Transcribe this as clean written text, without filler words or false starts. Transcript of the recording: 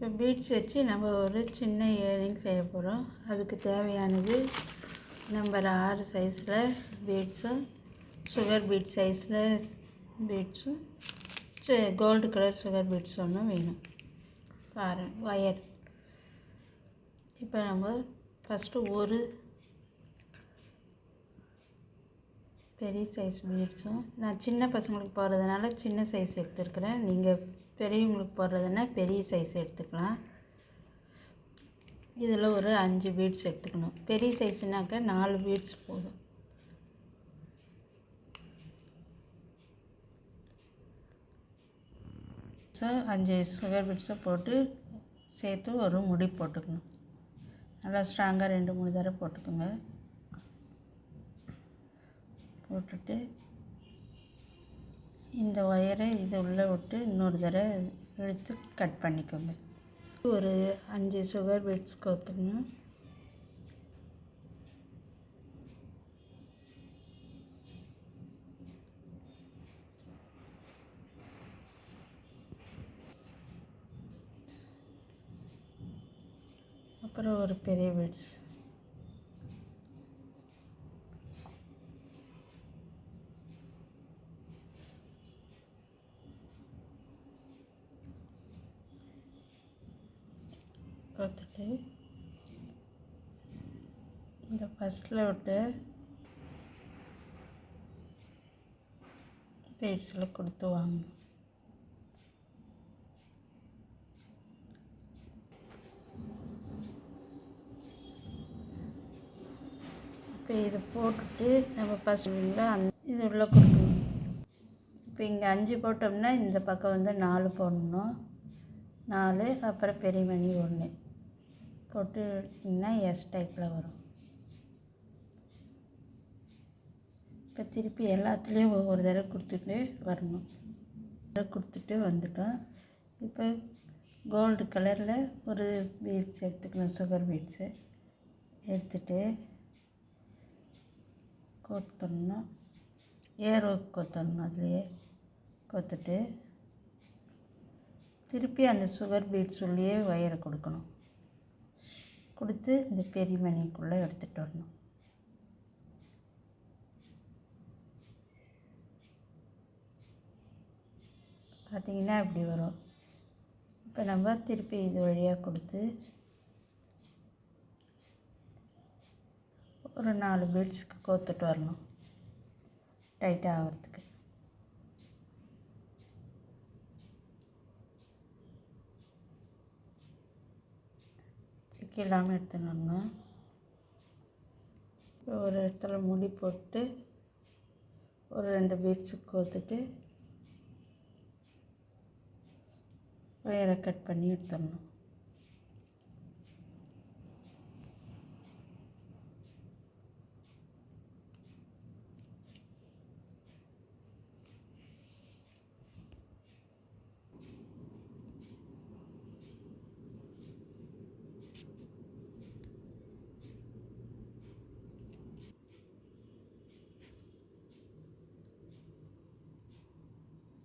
இப்போ பீட்ஸ் வச்சு நம்ம ஒரு சின்ன இயரிங் செய்ய போகிறோம். அதுக்கு தேவையானது நம்பர் 6 சைஸில் பீட்ஸும், சுகர் பீட் சைஸில் பீட்ஸும், கோல்டு கலர் சுகர் பீட்ஸ் ஒன்றும் வேணும். ஒயர். இப்போ நம்ம ஃபஸ்ட்டு ஒரு பெரிய சைஸ் பீட்ஸும், நான் சின்ன பசங்களுக்கு போடுறதுனால சின்ன சைஸ் எடுத்துருக்குறேன். நீங்கள் பெரியவங்களுக்கு போடுறதுன்னா பெரிய சைஸ் எடுத்துக்கலாம். இதில் ஒரு 5 பீட்ஸ் எடுத்துக்கணும். பெரிய சைஸ்னாக்க 4 பீட்ஸ் போதும். ஸோ 5 சுகர் பீட்ஸை போட்டு சேர்த்து ஒரு முடி போட்டுக்கணும். நல்லா ஸ்ட்ராங்காக 2-3 தடவை போட்டுக்கோங்க. போட்டுட்டு இந்த ஒயரை இது உள்ளே விட்டு இன்னொரு தடவை இழுத்து கட் பண்ணிக்கோங்க. ஒரு 5 சுகர் பீட்ஸ் கோத்துக்கணும். அப்புறம் ஒரு பெரிய பீட்ஸ். பார்த்துட்டு இந்த ஃபஸ்ட்டில் விட்டு பீட்ஸில் கொடுத்து வாங்கணும். இப்போ இதை போட்டுட்டு நம்ம ஃபஸ்ட்டுங்களா இது உள்ளே கொடுக்கணும். இப்போ இங்கே 5 போட்டோம்னா இந்த பக்கம் வந்து 4 போடணும். 4 அப்புறம் பெரிய மணி 1 போட்டு எடுத்திங்கன்னா எஸ் டைப்பில் வரும். இப்போ திருப்பி எல்லாத்துலேயும் ஒவ்வொரு தடவை கொடுத்துட்டு வரணும். கொடுத்துட்டு வந்துட்டோம். இப்போ கோல்டு கலரில் ஒரு பீட்ஸ் எடுத்துக்கணும். சுகர் பீட்ஸு எடுத்துகிட்டு கொத்தணும். ஏரோக்கு கொத்தணும். அதுலேயே கொத்துட்டு திருப்பி அந்த சுகர் பீட்ஸ் உள்ளே ஒயரை கொடுக்கணும். கொடுத்து இந்த பெரிய மணிக்குள்ளே எடுத்துகிட்டு வரணும். பார்த்திங்கன்னா இப்படி வரும். இப்போ நம்ம திருப்பி இது வழியாக கொடுத்து ஒரு 4 பீட்ஸுக்கு கோத்துட்டு வரணும் டைட்டாக ஆகிறதுக்கு. சிக்கி இல்லாமல் எடுத்துடணும். ஒரு இடத்துல முடி போட்டு ஒரு 2 பீட்ஸுக்கு கோத்துட்டு ஒயரை கட் பண்ணி எடுத்துடணும்.